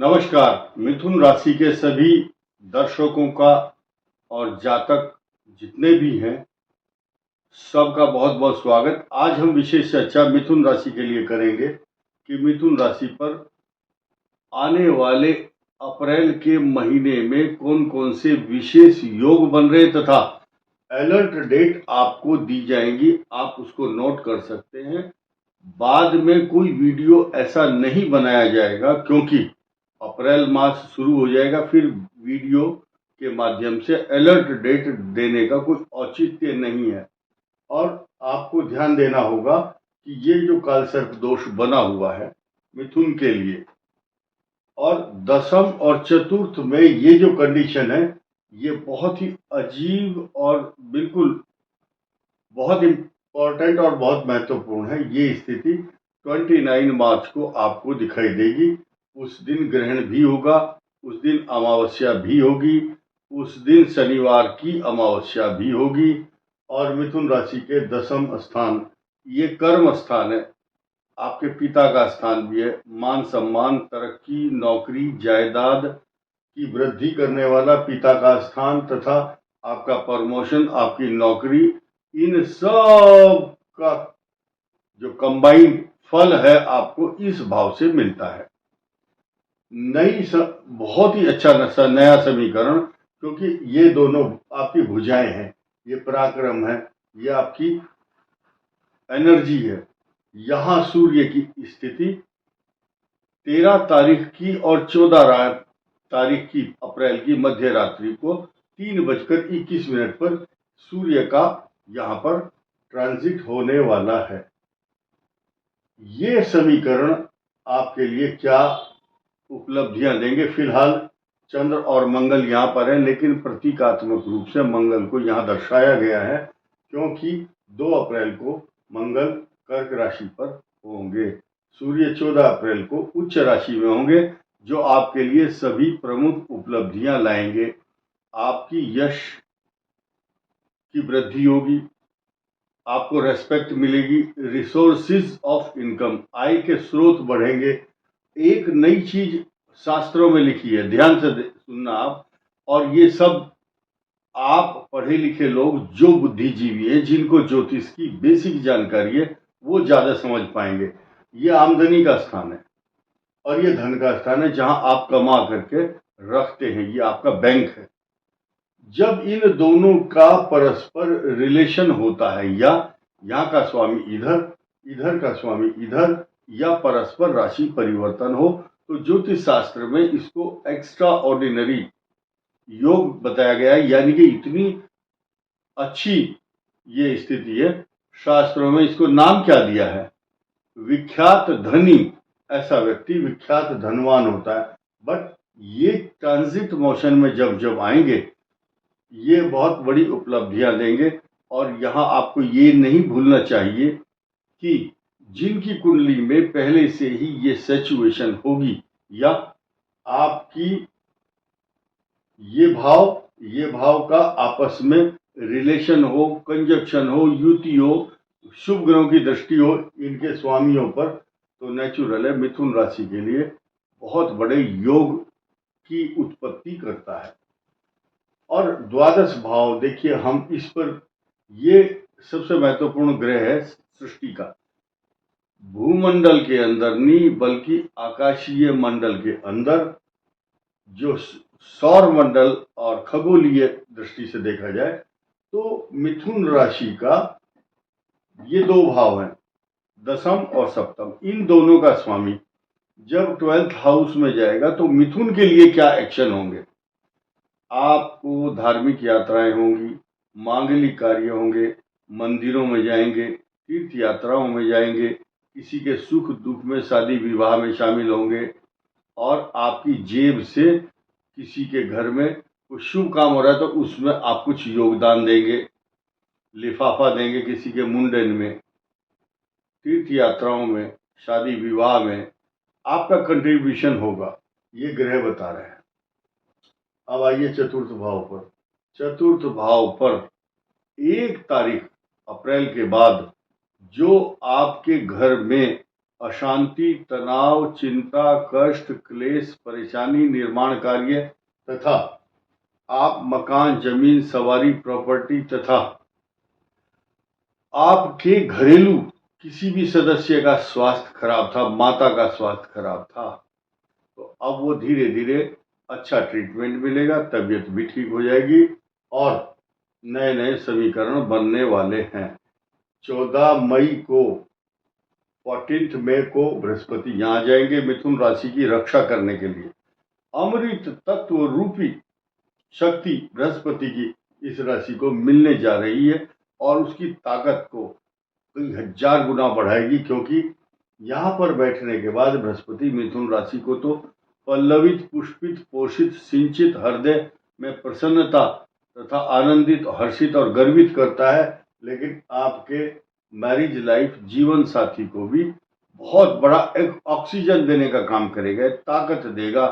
नमस्कार। मिथुन राशि के सभी दर्शकों का और जातक जितने भी हैं सबका बहुत बहुत स्वागत। आज हम विशेष चर्चा मिथुन राशि के लिए करेंगे कि मिथुन राशि पर आने वाले अप्रैल के महीने में कौन कौन से विशेष योग बन रहे तथा अलर्ट डेट आपको दी जाएंगी। आप उसको नोट कर सकते हैं। बाद में कोई वीडियो ऐसा नहीं बनाया जाएगा क्योंकि अप्रैल मास शुरू हो जाएगा, फिर वीडियो के माध्यम से अलर्ट डेट देने का कोई औचित्य नहीं है। और आपको ध्यान देना होगा कि ये जो कालसर्प दोष बना हुआ है मिथुन के लिए, और दशम और चतुर्थ में ये जो कंडीशन है ये बहुत ही अजीब और बिल्कुल बहुत इम्पोर्टेंट और बहुत महत्वपूर्ण है। ये स्थिति 29 मार्च को आपको दिखाई देगी। उस दिन ग्रहण भी होगा, उस दिन अमावस्या भी होगी, उस दिन शनिवार की अमावस्या भी होगी। और मिथुन राशि के दशम स्थान ये कर्म स्थान है, आपके पिता का स्थान भी है। मान सम्मान, तरक्की, नौकरी, जायदाद की वृद्धि करने वाला पिता का स्थान तथा आपका प्रमोशन, आपकी नौकरी, इन सब का जो कंबाइंड फल है आपको इस भाव से मिलता है। बहुत ही अच्छा नया समीकरण, क्योंकि ये दोनों आपकी भुजाएं हैं, ये पराक्रम है, ये आपकी एनर्जी है। यहां सूर्य की स्थिति 13 तारीख की और 14 तारीख की अप्रैल की मध्य रात्रि को 3:21 पर सूर्य का यहाँ पर ट्रांजिट होने वाला है। ये समीकरण आपके लिए क्या उपलब्धियां देंगे? फिलहाल चंद्र और मंगल यहाँ पर है, लेकिन प्रतीकात्मक रूप से मंगल को यहाँ दर्शाया गया है क्योंकि 2 अप्रैल को मंगल कर्क राशि पर होंगे। सूर्य 14 अप्रैल को उच्च राशि में होंगे, जो आपके लिए सभी प्रमुख उपलब्धियां लाएंगे। आपकी यश की वृद्धि होगी, आपको रेस्पेक्ट मिलेगी, रिसोर्सेज ऑफ इनकम, आय के स्रोत बढ़ेंगे। एक नई चीज शास्त्रों में लिखी है, ध्यान से सुनना आप। और ये सब आप पढ़े लिखे लोग जो बुद्धिजीवी हैं, जिनको ज्योतिष की बेसिक जानकारी है, वो ज्यादा समझ पाएंगे। ये आमदनी का स्थान है और ये धन का स्थान है, जहां आप कमा करके रखते हैं। ये आपका बैंक है। जब इन दोनों का परस्पर रिलेशन होता है, या यहाँ का स्वामी इधर, इधर का स्वामी इधर, या परस्पर राशि परिवर्तन हो, तो ज्योतिष शास्त्र में इसको एक्स्ट्रा ऑर्डिनरी योग बताया गया है। यानी कि इतनी अच्छी ये स्थिति है, शास्त्रों में इसको नाम क्या दिया है? विख्यात धनी। ऐसा व्यक्ति विख्यात धनवान होता है। बट ये ट्रांजिट मोशन में जब जब आएंगे, ये बहुत बड़ी उपलब्धियां देंगे। और यहाँ आपको ये नहीं भूलना चाहिए कि जिनकी कुंडली में पहले से ही ये सिचुएशन होगी, या आपकी ये भाव का आपस में रिलेशन हो, कंजक्शन हो, युति हो, शुभ ग्रहों की दृष्टि हो इनके स्वामियों पर, तो नेचुरल है मिथुन राशि के लिए बहुत बड़े योग की उत्पत्ति करता है। और द्वादश भाव देखिए, हम इस पर, ये सबसे महत्वपूर्ण ग्रह है सृष्टि का। भूमंडल के अंदर नहीं बल्कि आकाशीय मंडल के अंदर, जो सौर मंडल और खगोलीय दृष्टि से देखा जाए, तो मिथुन राशि का ये 2 भाव हैं, दशम और सप्तम। इन दोनों का स्वामी जब 12th हाउस में जाएगा तो मिथुन के लिए क्या एक्शन होंगे? आपको धार्मिक यात्राएं होंगी, मांगलिक कार्य होंगे, मंदिरों में जाएंगे, तीर्थ यात्राओं में जाएंगे, किसी के सुख दुख में, शादी विवाह में शामिल होंगे, और आपकी जेब से किसी के घर में कुछ शुभ काम हो रहा है तो उसमें आप कुछ योगदान देंगे, लिफाफा देंगे किसी के मुंडन में, तीर्थ यात्राओं में, शादी विवाह में आपका कंट्रीब्यूशन होगा। ये ग्रह बता रहे हैं। अब आइए चतुर्थ भाव पर। चतुर्थ भाव पर 1 तारीख अप्रैल के बाद जो आपके घर में अशांति, तनाव, चिंता, कष्ट, क्लेश, परेशानी, निर्माण कार्य तथा आप मकान, जमीन, सवारी, प्रॉपर्टी तथा आपके घरेलू किसी भी सदस्य का स्वास्थ्य खराब था, माता का स्वास्थ्य खराब था, तो अब वो धीरे धीरे अच्छा ट्रीटमेंट मिलेगा, तबीयत भी ठीक हो जाएगी और नए नए समीकरण बनने वाले हैं। 14 मई को 14 मई को बृहस्पति यहाँ जाएंगे मिथुन राशि की रक्षा करने के लिए। अमृत तत्व रूपी शक्ति बृहस्पति की इस राशि को मिलने जा रही है और उसकी ताकत को कई हजार गुना बढ़ाएगी, क्योंकि यहाँ पर बैठने के बाद बृहस्पति मिथुन राशि को तो पल्लवित, पुष्पित, पोषित, सिंचित, हृदय में प्रसन्नता तथा आनंदित, हर्षित और गर्वित करता है, लेकिन आपके मैरिज लाइफ, जीवन साथी को भी बहुत बड़ा एक ऑक्सीजन देने का काम करेगा, ताकत देगा,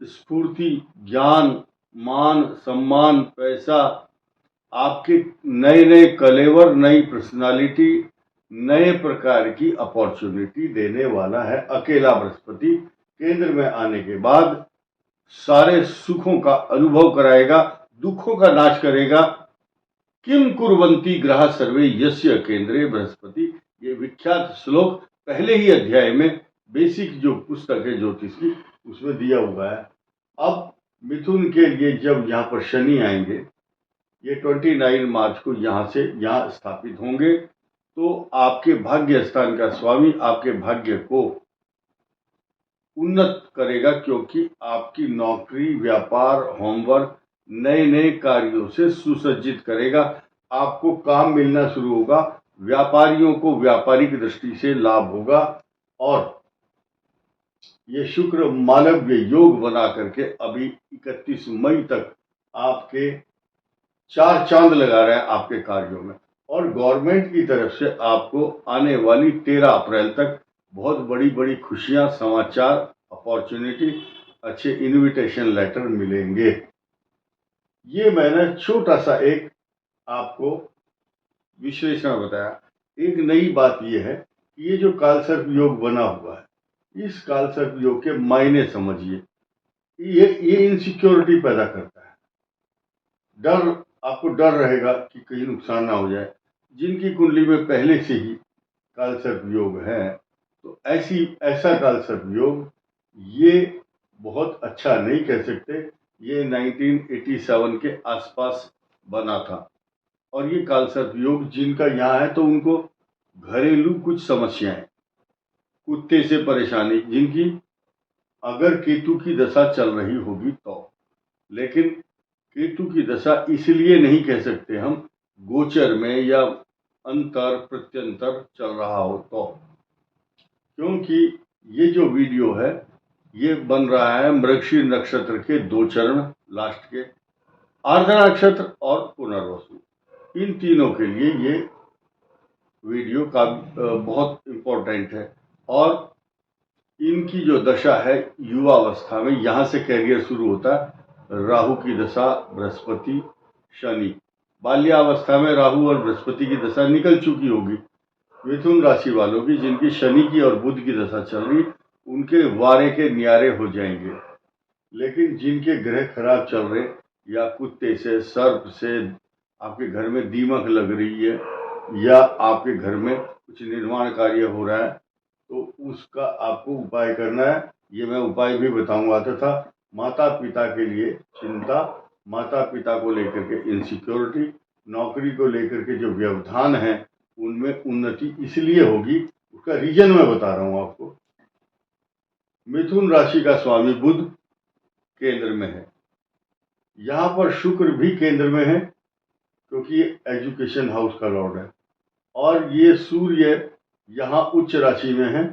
स्फूर्ति, ज्ञान, मान, सम्मान, पैसा, आपके नए नए कलेवर, नई पर्सनालिटी, नए प्रकार की अपॉर्चुनिटी देने वाला है। अकेला बृहस्पति केंद्र में आने के बाद सारे सुखों का अनुभव कराएगा, दुखों का नाश करेगा। किम कुर्वन्ति ग्रह सर्वे यस्य केंद्रे बृहस्पति, ये विख्यात श्लोक पहले ही अध्याय में बेसिक जो पुस्तक है ज्योतिष की उसमें दिया हुआ है। अब मिथुन के लिए जब यहाँ पर शनि आएंगे, ये 29 मार्च को यहाँ से यहाँ स्थापित होंगे, तो आपके भाग्य स्थान का स्वामी आपके भाग्य को उन्नत करेगा, क्योंकि आपकी नौकरी, व्यापार, होमवर्क, नए नए कार्यों से सुसज्जित करेगा। आपको काम मिलना शुरू होगा, व्यापारियों को व्यापारिक दृष्टि से लाभ होगा और ये शुक्र मालव्य योग बना करके अभी 31 मई तक आपके 4 चांद लगा रहे हैं आपके कार्यों में। और गवर्नमेंट की तरफ से आपको आने वाली 13 अप्रैल तक बहुत बड़ी बड़ी खुशियां, समाचार, अपॉर्चुनिटी, अच्छे इनविटेशन लेटर मिलेंगे। ये मैंने छोटा सा एक आपको विश्लेषण बताया। एक नई बात यह है कि ये जो कालसर्प योग बना हुआ है, इस कालसर्प योग के मायने समझिए। ये इनसिक्योरिटी पैदा करता है, डर, आपको डर रहेगा कि कहीं नुकसान ना हो जाए। जिनकी कुंडली में पहले से ही कालसर्प योग है, तो ऐसा कालसर्प योग ये बहुत अच्छा नहीं कह सकते। ये 1987 के आसपास बना था और ये कालसर्प योग जिनका यहाँ है तो उनको घरेलू कुछ समस्याएं, कुत्ते से परेशानी, जिनकी अगर केतु की दशा चल रही होगी तो, लेकिन केतु की दशा इसलिए नहीं कह सकते हम, गोचर में या अंतर प्रत्यंतर चल रहा हो तो, क्योंकि ये जो वीडियो है ये बन रहा है मृगशीर नक्षत्र के 2 चरण लास्ट के, आर्द्रा नक्षत्र और पुनर्वसु, इन तीनों के लिए ये वीडियो का बहुत इम्पोर्टेंट है। और इनकी जो दशा है युवावस्था में, यहाँ से कैरियर शुरू होता है। राहु की दशा, बृहस्पति, शनि, बाल्यावस्था में राहु और बृहस्पति की दशा निकल चुकी होगी। मिथुन राशि वालों की जिनकी शनि की और बुध की दशा चल रही, उनके वारे के न्यारे हो जाएंगे। लेकिन जिनके ग्रह खराब चल रहे, या कुत्ते से, सर्प से, आपके घर में दीमक लग रही है, या आपके घर में कुछ निर्माण कार्य हो रहा है, तो उसका आपको उपाय करना है। ये मैं उपाय भी बताऊंगा तथा माता पिता के लिए चिंता, माता पिता को लेकर के इनसिक्योरिटी, नौकरी को लेकर के जो व्यवधान है उनमें उन्नति इसलिए होगी, उसका रीजन मैं बता रहा हूं आपको। मिथुन राशि का स्वामी बुध केंद्र में है, यहाँ पर शुक्र भी केंद्र में है क्योंकि ये एजुकेशन हाउस का लॉर्ड है, और ये सूर्य यहाँ उच्च राशि में है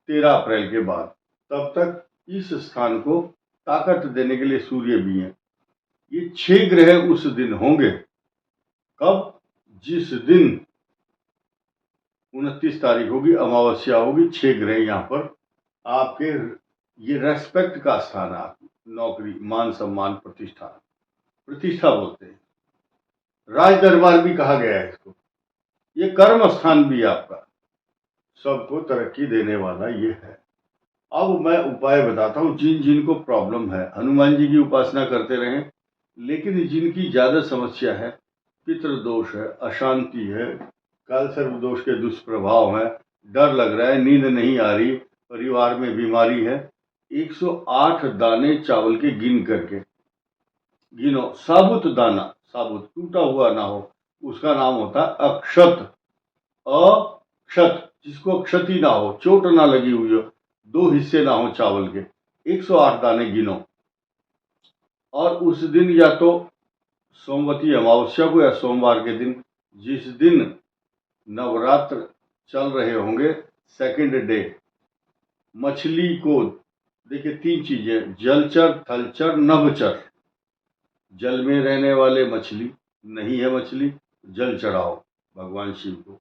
13 अप्रैल के बाद। तब तक इस स्थान को ताकत देने के लिए सूर्य भी है। ये 6 ग्रह उस दिन होंगे, कब? जिस दिन 29 तारीख होगी, अमावस्या होगी, 6 ग्रह यहाँ पर आपके, ये रेस्पेक्ट का स्थान है, आपकी नौकरी, मान सम्मान, प्रतिष्ठा, प्रतिष्ठा बोलते हैं, राज दरबार भी कहा गया है इसको। ये कर्म स्थान भी है आपका, सबको तरक्की देने वाला ये है। अब मैं उपाय बताता हूँ जिन जिनको प्रॉब्लम है। हनुमान जी की उपासना करते रहें, लेकिन जिनकी ज्यादा समस्या है, पितृदोष है, अशांति है, काल सर्प दोष के दुष्प्रभाव है, डर लग रहा है, नींद नहीं आ रही, परिवार में बीमारी है, 108 दाने चावल के गिन करके गिनो। साबुत दाना, साबुत टूटा हुआ ना हो, उसका नाम होता है अक्षत। अक्षत, जिसको क्षति ना हो, चोट ना लगी हुई हो, 2 हिस्से ना हो चावल के, 108 दाने गिनो। और उस दिन या तो सोमवती अमावस्या को या सोमवार के दिन, जिस दिन नवरात्र चल रहे होंगे, सेकंड डे, मछली को, देखिए 3 चीजें, जलचर, थलचर, नभचर। जल में रहने वाले मछली, नहीं है मछली, जल चढ़ाओ भगवान शिव को,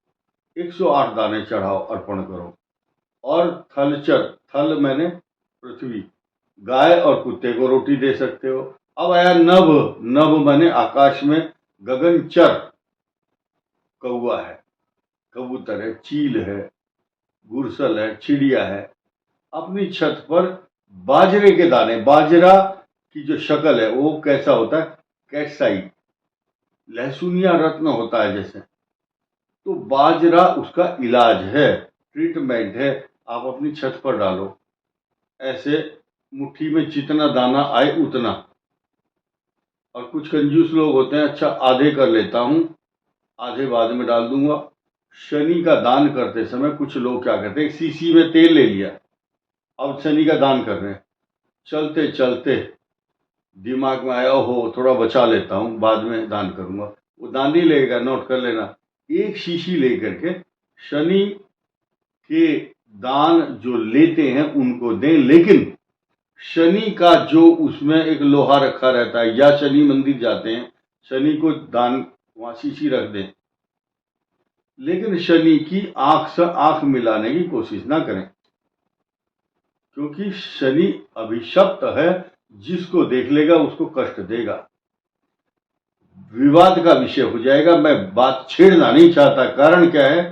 108 दाने चढ़ाओ, अर्पण करो। और थलचर, थल मैंने पृथ्वी, गाय और कुत्ते को रोटी दे सकते हो। अब आया नभ, नभ मैंने आकाश में, गगनचर, कौआ है, कबूतर है, चील है, गुरसल है, चिड़िया है। अपनी छत पर बाजरे के दाने, बाजरा की जो शक्ल है वो कैसा होता है, कैसाई, लहसुनिया रत्न होता है जैसे, तो बाजरा उसका इलाज है, ट्रीटमेंट है। आप अपनी छत पर डालो, ऐसे मुट्ठी में जितना दाना आए उतना। और कुछ कंजूस लोग होते हैं, अच्छा आधे कर लेता हूं, आधे बाद में डाल दूंगा। शनि का दान करते समय कुछ लोग क्या करते हैं, सीसी में तेल ले लिया, अब शनि का दान कर रहे हैं, चलते चलते दिमाग में आया, हो थोड़ा बचा लेता हूं, बाद में दान करूंगा। वो दान नहीं लेगा, नोट कर लेना। एक शीशी लेकर के शनि के दान जो लेते हैं उनको दें, लेकिन शनि का जो उसमें एक लोहा रखा रहता है, या शनि मंदिर जाते हैं, शनि को दान वहां शीशी रख दें, लेकिन शनि की आंख से आंख मिलाने की कोशिश ना करें, क्योंकि शनि अभिशप्त है, जिसको देख लेगा उसको कष्ट देगा, विवाद का विषय हो जाएगा। मैं बात छेड़ना नहीं चाहता, कारण क्या है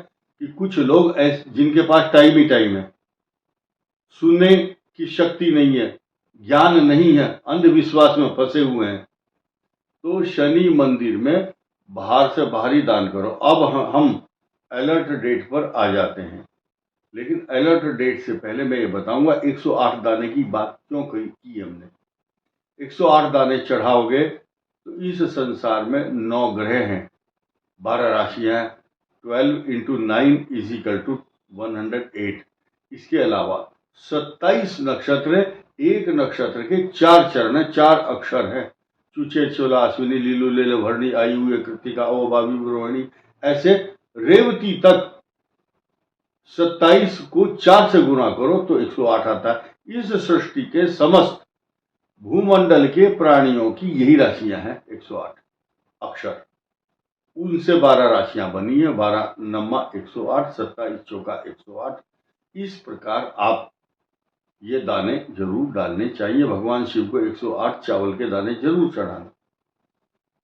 कि कुछ लोग ऐसे जिनके पास टाइम ही टाइम है, सुनने की शक्ति नहीं है, ज्ञान नहीं है, अंधविश्वास में फंसे हुए हैं, तो शनि मंदिर में बाहर से बाहर ही दान करो। अब हम अलर्ट डेट पर आ जाते हैं, लेकिन अलर्ट डेट से पहले मैं ये बताऊंगा 108 दाने की बात क्यों की हमने। 108 दाने चढ़ाओगे तो इस संसार में 9 ग्रह हैं, 12 राशियां हैं, 12 इंटू 9 इज इक्वल टू 108। इसके अलावा 27 नक्षत्र, एक नक्षत्र के 4 चरण, 4 अक्षर हैं, चुचे, चोला, अश्विनी, लीलू, लेले, भरणी, आयु, कृतिका, ओ, बाबी, रोहिणी, ऐसे रेवती तक 27 को 4 से गुणा करो तो 108 आता है। इस सृष्टि के समस्त भूमंडल के प्राणियों की यही राशियां हैं, 108 अक्षर, उनसे 12 राशियां बनी है, 12 नम्मा 108, 27 चौका 108। इस प्रकार आप ये दाने जरूर डालने चाहिए, भगवान शिव को 108 चावल के दाने जरूर चढ़ाना।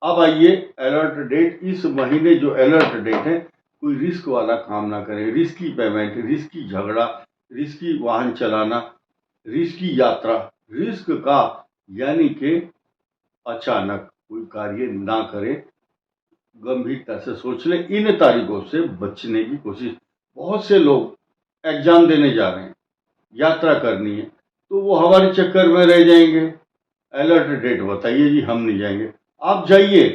अब आइए अलर्ट डेट, इस महीने जो अलर्ट डेट है, कोई रिस्क वाला काम ना करें, रिस्की पेमेंट, रिस्की झगड़ा, रिस्की वाहन चलाना, रिस्की यात्रा, रिस्क का यानी कि अचानक कोई कार्य ना करें, गंभीरता से सोच ले। इन तारीखों से बचने की कोशिश, बहुत से लोग एग्जाम देने जा रहे हैं, यात्रा करनी है, तो वो हमारे चक्कर में रह जाएंगे, अलर्ट डेट बताइए जी, हम नहीं जाएंगे। आप जाइए,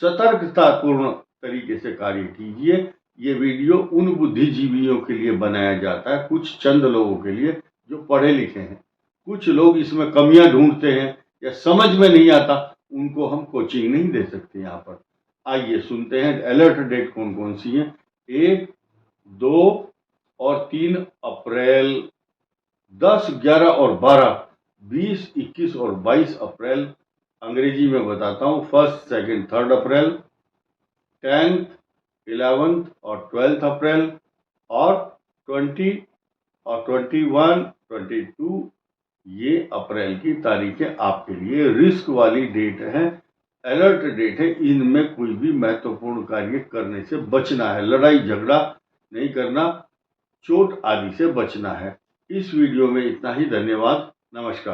सतर्कतापूर्ण तरीके से कार्य कीजिए। ये वीडियो उन बुद्धिजीवियों के लिए बनाया जाता है, कुछ चंद लोगों के लिए जो पढ़े लिखे हैं। कुछ लोग इसमें कमियां ढूंढते हैं या समझ में नहीं आता, उनको हम कोचिंग नहीं दे सकते यहाँ पर। आइए सुनते हैं अलर्ट डेट कौन कौन सी है। 1, 2 और 3 अप्रैल, 10, 11 और 12, 20, 21 और 22 अप्रैल। अंग्रेजी में बताता हूँ, 1, 2, 3 अप्रैल, 10th, 11th और 12th अप्रैल, और 20 और 21, 22, ये अप्रैल की तारीखें आपके लिए रिस्क वाली डेट है, अलर्ट डेट है। इनमें कोई भी महत्वपूर्ण कार्य करने से बचना है, लड़ाई झगड़ा नहीं करना, चोट आदि से बचना है। इस वीडियो में इतना ही। धन्यवाद। नमस्कार।